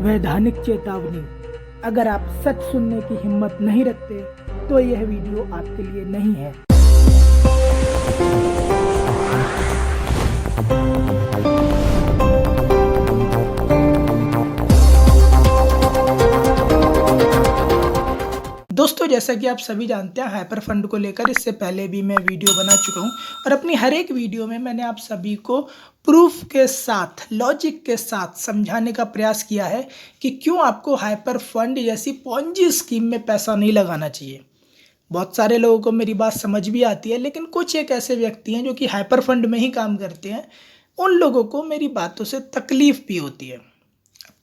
वैधानिक चेतावनी, अगर आप सच सुनने की हिम्मत नहीं रखते तो यह वीडियो आपके लिए नहीं है। दोस्तों, जैसा कि आप सभी जानते हैं, हाइपर फंड को लेकर इससे पहले भी मैं वीडियो बना चुका हूं और अपनी हर एक वीडियो में मैंने आप सभी को प्रूफ के साथ, लॉजिक के साथ समझाने का प्रयास किया है कि क्यों आपको हाइपर फंड जैसी पॉन्जी स्कीम में पैसा नहीं लगाना चाहिए। बहुत सारे लोगों को मेरी बात समझ भी आती है, लेकिन कुछ एक ऐसे व्यक्ति हैं जो कि हाइपर फंड में ही काम करते हैं, उन लोगों को मेरी बातों से तकलीफ भी होती है।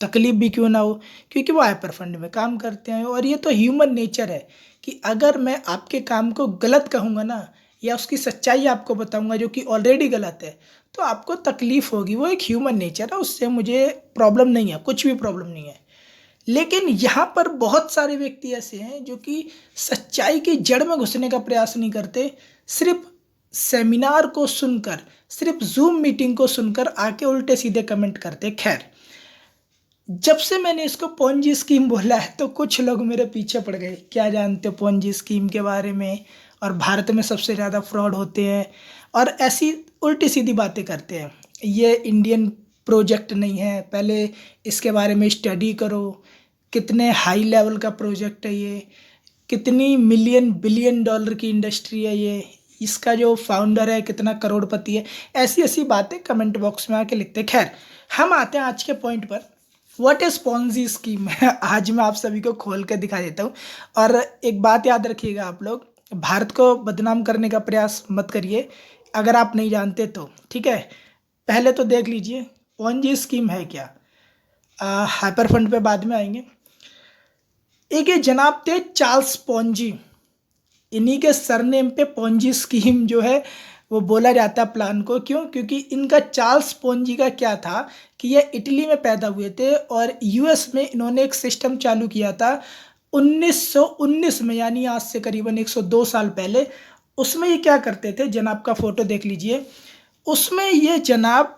तकलीफ भी क्यों ना हो, क्योंकि वो हाइपर फंड में काम करते हैं और ये तो ह्यूमन नेचर है कि अगर मैं आपके काम को गलत कहूँगा ना, या उसकी सच्चाई आपको बताऊँगा जो कि ऑलरेडी गलत है, तो आपको तकलीफ होगी। वो एक ह्यूमन नेचर है, उससे मुझे प्रॉब्लम नहीं है, कुछ भी प्रॉब्लम नहीं है। लेकिन यहाँ पर बहुत सारे व्यक्ति ऐसे हैं जो कि सच्चाई की जड़ में घुसने का प्रयास नहीं करते, सिर्फ सेमिनार को सुनकर, सिर्फ जूम मीटिंग को सुनकर आके उल्टे सीधे कमेंट करते। खैर, जब से मैंने इसको पोंजी स्कीम बोला है तो कुछ लोग मेरे पीछे पड़ गए, क्या जानते हो पोंजी स्कीम के बारे में, और भारत में सबसे ज़्यादा फ्रॉड होते हैं और ऐसी उल्टी सीधी बातें करते हैं। ये इंडियन प्रोजेक्ट नहीं है, पहले इसके बारे में स्टडी करो, कितने हाई लेवल का प्रोजेक्ट है ये, कितनी मिलियन बिलियन डॉलर की इंडस्ट्री है ये, इसका जो फाउंडर है कितना करोड़पति है। ऐसी ऐसी बातें कमेंट बॉक्स में आके लिखते हैं। खैर, हम आते हैं आज के पॉइंट पर। व्हाट इज पॉन्जी स्कीम आज मैं आप सभी को खोल कर दिखा देता हूँ। और एक बात याद रखिएगा, आप लोग भारत को बदनाम करने का प्रयास मत करिए अगर आप नहीं जानते तो, ठीक है। पहले तो देख लीजिए पॉन्जी स्कीम है क्या। हाइपर फंड पे बाद में आएंगे। एक ये जनाब थे चार्ल्स पॉन्जी, इन्हीं के सरनेम पे पॉन्जी स्कीम जो है वो बोला जाता है प्लान को। क्यों? क्योंकि इनका चार्ल्स पॉन्जी का क्या था कि ये इटली में पैदा हुए थे और यूएस में इन्होंने एक सिस्टम चालू किया था 1919 में, यानी आज से करीबन 102 साल पहले। उसमें ये क्या करते थे, जनाब का फोटो देख लीजिए, उसमें ये जनाब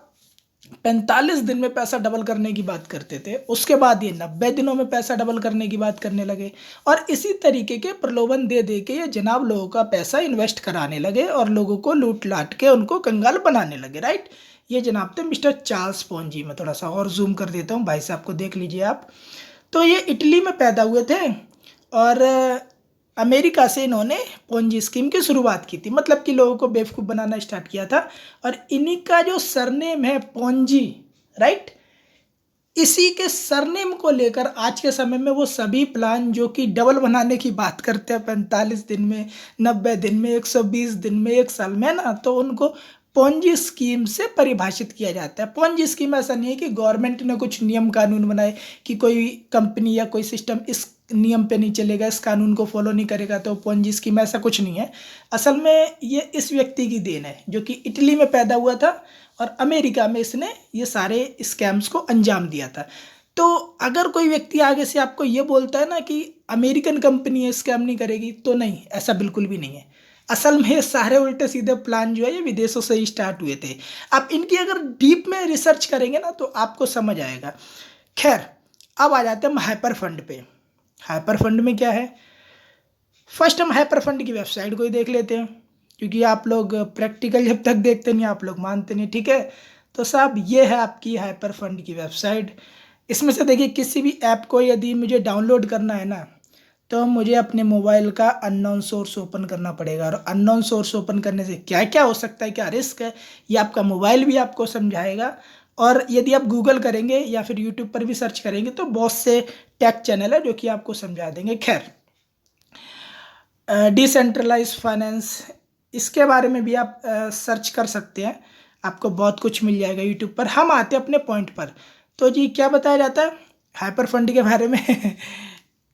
45 दिन में पैसा डबल करने की बात करते थे। उसके बाद ये 90 दिनों में पैसा डबल करने की बात करने लगे और इसी तरीके के प्रलोभन दे दे के ये जनाब लोगों का पैसा इन्वेस्ट कराने लगे और लोगों को लूट लाट के उनको कंगाल बनाने लगे, राइट। ये जनाब थे मिस्टर चार्ल्स पॉन्जी। मैं थोड़ा सा और जूम कर देता हूँ, भाई साहब को देख लीजिए आप। तो ये इटली में पैदा हुए थे और अमेरिका से इन्होंने पॉन्जी स्कीम की शुरुआत की थी, मतलब कि लोगों को बेवकूफ़ बनाना स्टार्ट किया था। और इन्हीं का जो सरनेम है पॉन्जी, राइट, इसी के सरनेम को लेकर आज के समय में वो सभी प्लान जो कि डबल बनाने की बात करते हैं 45 दिन में, 90 दिन में, 120 दिन में, 1 साल में ना, तो उनको पॉन्जी स्कीम से परिभाषित किया जाता है। पॉन्जी स्कीम ऐसा नहीं है कि गवर्नमेंट ने कुछ नियम कानून बनाए कि कोई कंपनी या कोई सिस्टम इस नियम पे नहीं चलेगा, इस कानून को फॉलो नहीं करेगा तो पॉन्जी स्कीम, ऐसा कुछ नहीं है। असल में ये इस व्यक्ति की देन है जो कि इटली में पैदा हुआ था और अमेरिका में इसने ये सारे स्कैम्स को अंजाम दिया था। तो अगर कोई व्यक्ति आगे से आपको ये बोलता है ना कि अमेरिकन कंपनी है स्कैम नहीं करेगी, तो नहीं, ऐसा बिल्कुल भी नहीं है। असल में सारे उल्टे सीधे प्लान जो है ये विदेशों से ही स्टार्ट हुए थे। आप इनकी अगर डीप में रिसर्च करेंगे ना तो आपको समझ आएगा। खैर, अब आ जाते हैं हम हाइपर फंड पे। हाइपर फंड में क्या है, फर्स्ट हम हाइपर फंड की वेबसाइट को ही देख लेते हैं, क्योंकि आप लोग प्रैक्टिकल जब तक देखते नहीं आप लोग मानते नहीं, ठीक है। तो साहब ये है आपकी हाइपर फंड की वेबसाइट। इसमें से देखिए, किसी भी ऐप को यदि मुझे डाउनलोड करना है ना, तो मुझे अपने मोबाइल का अननोन सोर्स ओपन करना पड़ेगा। और अननोन सोर्स ओपन करने से क्या क्या हो सकता है, क्या रिस्क है, ये आपका मोबाइल भी आपको समझाएगा। और यदि आप गूगल करेंगे या फिर यूट्यूब पर भी सर्च करेंगे तो बहुत से टेक चैनल है जो कि आपको समझा देंगे। खैर, डिसेंट्रलाइज फाइनेंस, इसके बारे में भी आप सर्च कर सकते हैं, आपको बहुत कुछ मिल जाएगा यूट्यूब पर। हम आते हैं अपने पॉइंट पर। तो जी क्या बताया जाता है हाइपर फंड के बारे में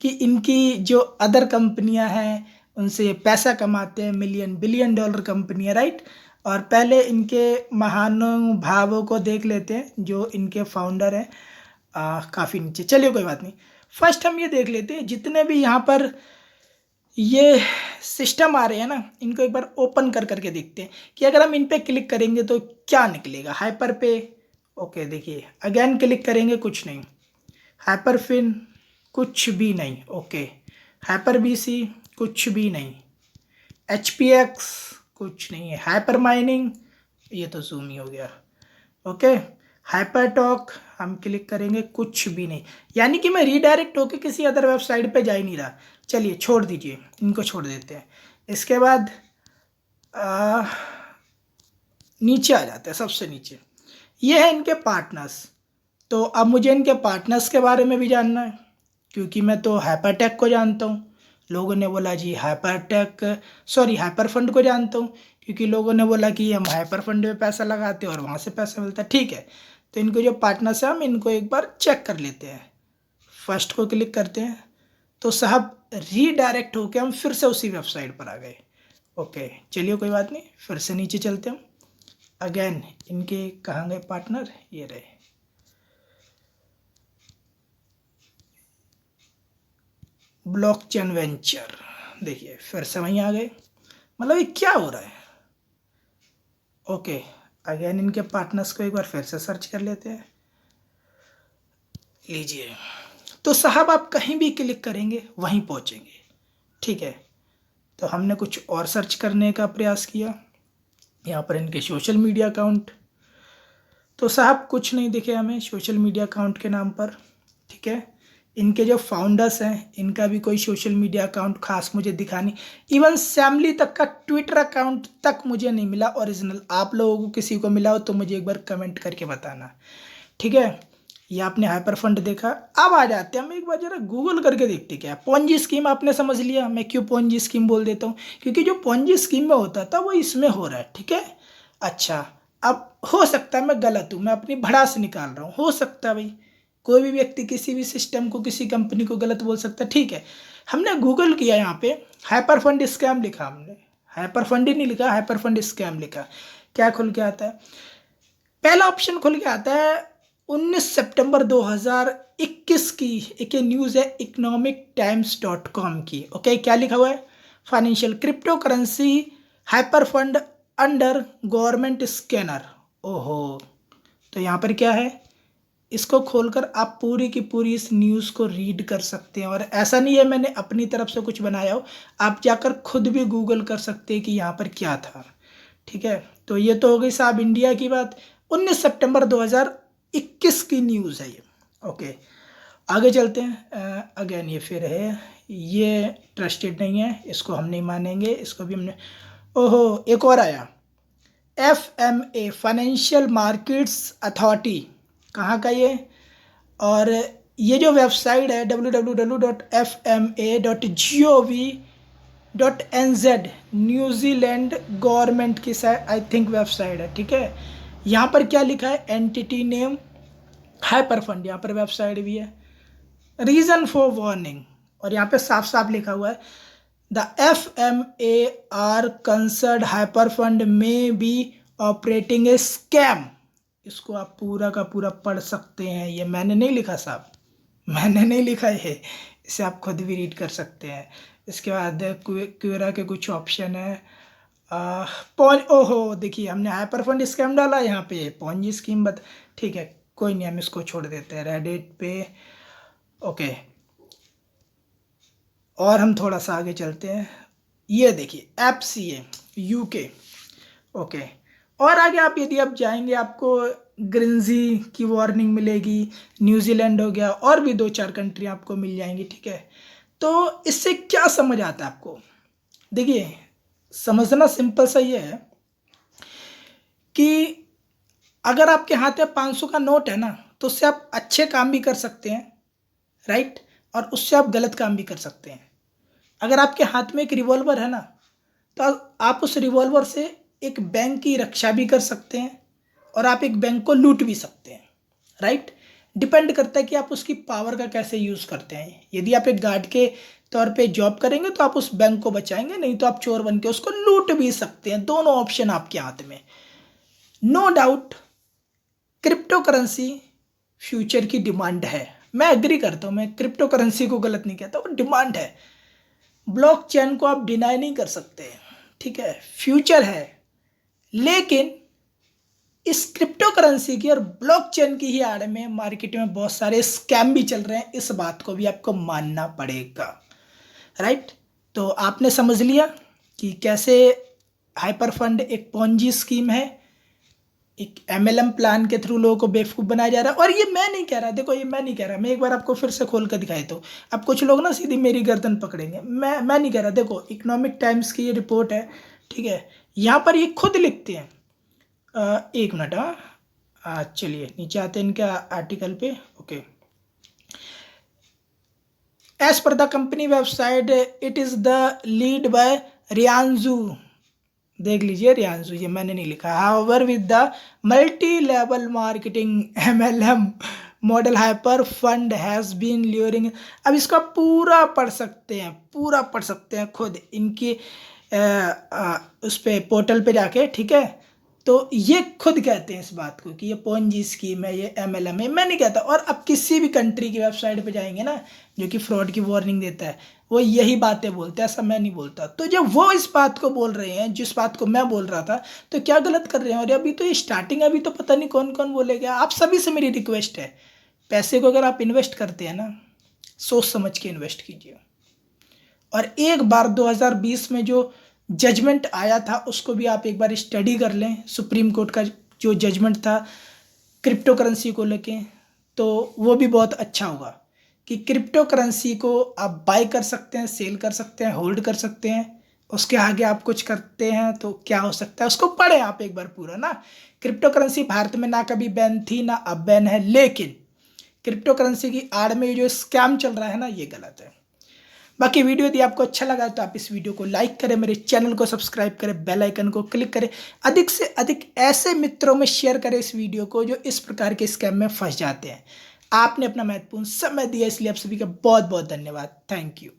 कि इनकी जो अदर कंपनियां हैं उनसे पैसा कमाते हैं, मिलियन बिलियन डॉलर कंपनियां, राइट। और पहले इनके महानुभावों को देख लेते हैं जो इनके फाउंडर हैं। काफ़ी नीचे, चलिए कोई बात नहीं। फर्स्ट हम ये देख लेते हैं जितने भी यहाँ पर ये सिस्टम आ रहे हैं ना, इनको एक बार ओपन कर करके देखते हैं कि अगर हम इन पे क्लिक करेंगे तो क्या निकलेगा। हाइपर पे, ओके, देखिए अगेन क्लिक करेंगे, कुछ नहीं। हाइपरफिन कुछ भी नहीं, ओके। हाइपर बीसी कुछ भी नहीं, HPX कुछ नहीं है, हाइपर माइनिंग ये तो जूम ही हो गया, ओके। हाइपरटॉक हम क्लिक करेंगे, कुछ भी नहीं, यानी कि मैं रीडायरेक्ट होके किसी अदर वेबसाइट पे जा ही नहीं रहा। चलिए छोड़ दीजिए, इनको छोड़ देते हैं। इसके बाद नीचे आ जाते हैं, सबसे नीचे ये है इनके पार्टनर्स। तो अब मुझे इनके पार्टनर्स के बारे में भी जानना है, क्योंकि मैं तो हाइपरटेक को जानता हूँ। लोगों ने बोला जी हाइपर फंड को जानता हूँ, क्योंकि लोगों ने बोला कि हम हाइपर फंड में पैसा लगाते हैं और वहाँ से पैसा मिलता है, ठीक है। तो इनको जो पार्टनर्स है हम इनको एक बार चेक कर लेते हैं। फर्स्ट को क्लिक करते हैं तो साहब रीडायरेक्ट होके हम फिर से उसी वेबसाइट पर आ गए, ओके। चलिए कोई बात नहीं, फिर से नीचे चलते हैं। अगेन इनके कहाँ गए पार्टनर, ये रहे, ब्लॉकचेन वेंचर। देखिए फिर से वहीं आ गए, मतलब ये क्या हो रहा है, ओके। अगेन इनके पार्टनर्स को एक बार फिर से सर्च कर लेते हैं, लीजिए। तो साहब आप कहीं भी क्लिक करेंगे वहीं पहुंचेंगे, ठीक है। तो हमने कुछ और सर्च करने का प्रयास किया, यहाँ पर इनके सोशल मीडिया अकाउंट, तो साहब कुछ नहीं दिखे हमें सोशल मीडिया अकाउंट के नाम पर, ठीक है। इनके जो फाउंडर्स हैं इनका भी कोई सोशल मीडिया अकाउंट खास मुझे दिखा नहीं, इवन सैमली तक का ट्विटर अकाउंट तक मुझे नहीं मिला ओरिजिनल। आप लोगों को किसी को मिला हो तो मुझे एक बार कमेंट करके बताना, ठीक है। ये आपने हाइपर फंड देखा, अब आ जाते हैं हम एक बार जरा गूगल करके देखते क्या है। पोंजी स्कीम आपने समझ लिया, मैं क्यों पोंजी स्कीम बोल देता हूँ, क्योंकि जो पोंजी स्कीम में होता था वो इसमें हो रहा है, ठीक है। अच्छा, अब हो सकता है मैं गलत हूँ, मैं अपनी भड़ास निकाल रहा हूँ, हो सकता है भाई कोई भी व्यक्ति किसी भी सिस्टम को किसी कंपनी को गलत बोल सकता है, ठीक है। हमने गूगल किया, यहाँ पे हाइपर फंड स्कैम लिखा, हमने हाइपर फंड ही नहीं लिखा, हाइपर फंड स्कैम लिखा। क्या खुल के आता है, पहला ऑप्शन खुल के आता है 19 सितंबर 2021 की एक न्यूज़ है economictimes.com की, ओके। क्या लिखा हुआ है, financial crypto currency hyper fund under government scanner, ओहो। तो यहाँ पर क्या है, इसको खोलकर आप पूरी की पूरी इस न्यूज़ को रीड कर सकते हैं। और ऐसा नहीं है मैंने अपनी तरफ से कुछ बनाया हो, आप जाकर खुद भी गूगल कर सकते हैं कि यहाँ पर क्या था, ठीक है। तो ये तो हो गई साहब इंडिया की बात, 19 सितंबर 2021 की न्यूज़ है ये, ओके। आगे चलते हैं। अगेन ये फिर है, ये ट्रस्टेड नहीं है, इसको हम नहीं मानेंगे, इसको भी हमने, ओहो एक और आया, FMA फाइनेंशियल मार्केट्स अथॉरिटी, कहाँ का ये, और ये जो वेबसाइट है www.fma.gov.nz न्यूजीलैंड गवर्नमेंट की आई थिंक वेबसाइट है, ठीक है। यहाँ पर क्या लिखा है, एंटिटी नेम हाइपर फंड, यहाँ पर वेबसाइट भी है, रीजन फॉर वार्निंग, और यहाँ पे साफ साफ लिखा हुआ है the FMAR concerned hyper fund में बी ऑपरेटिंग ए स्कैम। इसको आप पूरा का पूरा पढ़ सकते हैं, ये मैंने नहीं लिखा साहब, मैंने नहीं लिखा है, इसे आप खुद भी रीड कर सकते हैं। इसके बाद क्वेरा के कुछ ऑप्शन है, ओहो देखिए हमने हाइपर फंड स्कैम डाला, यहाँ पे पॉन्जी स्कीम ठीक है कोई नहीं, हम इसको छोड़ देते हैं रेडिट पे, ओके। और हम थोड़ा सा आगे चलते हैं, ये देखिए FCA UK, ओके। और आगे आप यदि आप जाएंगे आपको ग्रिंजी की वार्निंग मिलेगी, न्यूजीलैंड हो गया, और भी 2-4 कंट्री आपको मिल जाएंगी, ठीक है। तो इससे क्या समझ आता है आपको, देखिए समझना सिंपल सा ये है कि अगर आपके हाथ में 500 का नोट है ना, तो उससे आप अच्छे काम भी कर सकते हैं, राइट, और उससे आप गलत काम भी कर सकते हैं। अगर आपके हाथ में एक रिवॉल्वर है ना, तो आप उस रिवॉल्वर से एक बैंक की रक्षा भी कर सकते हैं और आप एक बैंक को लूट भी सकते हैं, राइट। डिपेंड करता है कि आप उसकी पावर का कैसे यूज़ करते हैं। यदि आप एक गार्ड के तौर पे जॉब करेंगे तो आप उस बैंक को बचाएंगे, नहीं तो आप चोर बन के उसको लूट भी सकते हैं। दोनों ऑप्शन आपके हाथ में, no doubt crypto currency future की डिमांड है, मैं एग्री करता हूँ, मैं क्रिप्टो करेंसी को गलत नहीं कहता, वो डिमांड है। ब्लॉकचेन को आप डिनाई नहीं कर सकते, ठीक है, फ्यूचर है। लेकिन इस क्रिप्टो करेंसी की और ब्लॉकचेन की ही आड़ में मार्केट में बहुत सारे स्कैम भी चल रहे हैं, इस बात को भी आपको मानना पड़ेगा, राइट। तो आपने समझ लिया कि कैसे हाइपर फंड एक पोंजी स्कीम है, एक एमएलएम प्लान के थ्रू लोगों को बेवकूफ़ बनाया जा रहा है। और ये मैं नहीं कह रहा, देखो ये मैं नहीं कह रहा, मैं एक बार आपको फिर से खोल कर दिखाई तो अब कुछ लोग ना सीधी मेरी गर्दन पकड़ेंगे। मैं नहीं कह रहा, देखो इकोनॉमिक टाइम्स की ये रिपोर्ट है, ठीक है, यहाँ पर ये खुद लिखते हैं। एक मिनट, चलिए नीचे आते हैं इनके आर्टिकल पे। Okay, as per the company website it is the lead by Ryan Xu, देख लीजिए रियांजू, ये मैंने नहीं लिखा। However with the multi level marketing MLM model hyper fund has been luring. अब इसका पूरा पढ़ सकते हैं, पूरा पढ़ सकते हैं खुद इनकी उस पे पोर्टल पे जाके, ठीक है। तो ये खुद कहते हैं इस बात को कि ये पोंजी स्कीम है, ये एमएलएम है, मैं नहीं कहता। और अब किसी भी कंट्री की वेबसाइट पे जाएंगे ना जो कि फ्रॉड की वार्निंग देता है, वो यही बातें बोलते हैं, ऐसा मैं नहीं बोलता। तो जब वो इस बात को बोल रहे हैं जिस बात को मैं बोल रहा था, तो क्या गलत कर रहे हैं। और अभी तो ये स्टार्टिंग, अभी तो पता नहीं कौन कौन बोलेगा। आप सभी से मेरी रिक्वेस्ट है, पैसे को अगर आप इन्वेस्ट करते हैं ना, सोच समझ के इन्वेस्ट कीजिए। और एक बार 2020 में जो जजमेंट आया था उसको भी आप एक बार स्टडी कर लें, सुप्रीम कोर्ट का जो जजमेंट था क्रिप्टो करेंसी को लेके, तो वो भी बहुत अच्छा होगा कि क्रिप्टो करेंसी को आप बाय कर सकते हैं, सेल कर सकते हैं, होल्ड कर सकते हैं। उसके आगे आप कुछ करते हैं तो क्या हो सकता है, उसको पढ़ें आप एक बार पूरा ना। क्रिप्टो करेंसी भारत में ना कभी बैन थी ना अब बैन है, लेकिन क्रिप्टो करेंसी की आड़ में जो स्कैम चल रहा है ना, ये गलत है। बाकी वीडियो यदि आपको अच्छा लगा तो आप इस वीडियो को लाइक करें, मेरे चैनल को सब्सक्राइब करें, बेल आइकन को क्लिक करें, अधिक से अधिक ऐसे मित्रों में शेयर करें इस वीडियो को जो इस प्रकार के स्कैम में फंस जाते हैं। आपने अपना महत्वपूर्ण समय दिया, इसलिए आप सभी का बहुत बहुत धन्यवाद। Thank you.